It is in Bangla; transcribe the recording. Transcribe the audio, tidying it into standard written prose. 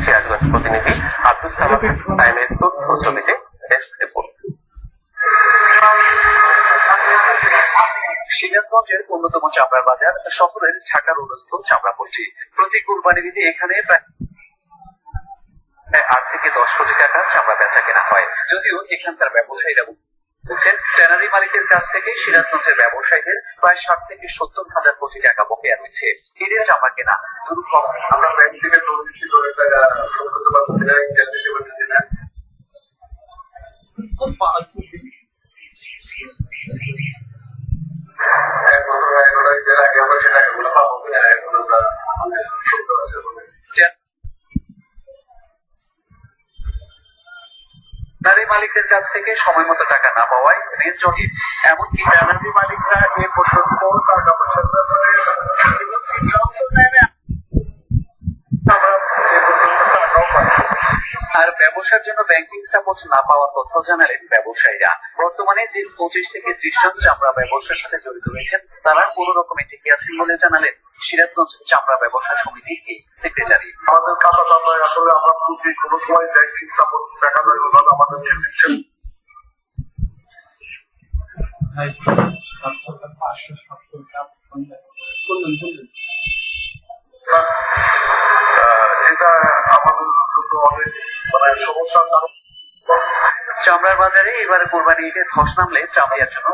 সিরাজগঞ্জ প্রতিনিধি আব্দুল সালাম টাইমের তথ্য ছবিতে ডেস্ক রিপোর্ট। সিরাজগঞ্জের অন্যতম চামড়ার বাজার শহরের ঢাকা রোডস্থ চামড়াপট্টি। প্রতি কুরবানির ঈদে এখানে প্রায় 8 থেকে 10 কোটি টাকা চামড়া বেচা কেনা হয়। যদিও এখানকার ব্যবসায়ীরা বলছেন, ট্যানারি মালিকের কাছ থেকে সিরাজগঞ্জের ব্যবসায়ীদের প্রায় 60 থেকে 70 হাজার কোটি টাকা বকেয়া রয়েছে। ঈদের চামড়া কেনা দুর্গম। আমরা ব্যাংক থেকে লোন নিচ্ছি, টাকা শোধ করতে পারছি না, দিতে পারছি না। ট্যানারি মালিকদের কাছ থেকে সময় মতো টাকা না পাওয়ায় ঋণ জটিল। এমনকি ট্যানারি মালিকরা এ পর্যন্ত টাকা পয়সা আর ব্যবসার জন্য ব্যাংকিং সাপোর্ট না পাওয়ার তথ্য জানালেন ব্যবসায়ীরা। বর্তমানে যে 25 থেকে 30 জন চামড়া ব্যবসার সাথে জড়িত রয়েছেন, তারা কোন রকমে টিকে আছেন বলে জানালেন সিরাজগঞ্জ চামড়া ব্যবসা সমিতির সেক্রেটারি। আমাদের কাছে আসলে আমরা কোনো সময় ব্যাংকিং সাপোর্ট দেখা যায় না, আমাদের এটা আমাদের অনেক সমস্যা। চামড়ার বাজারে এবারে কোরবানি ঈদে ধস নামলে চামড়ার জন্য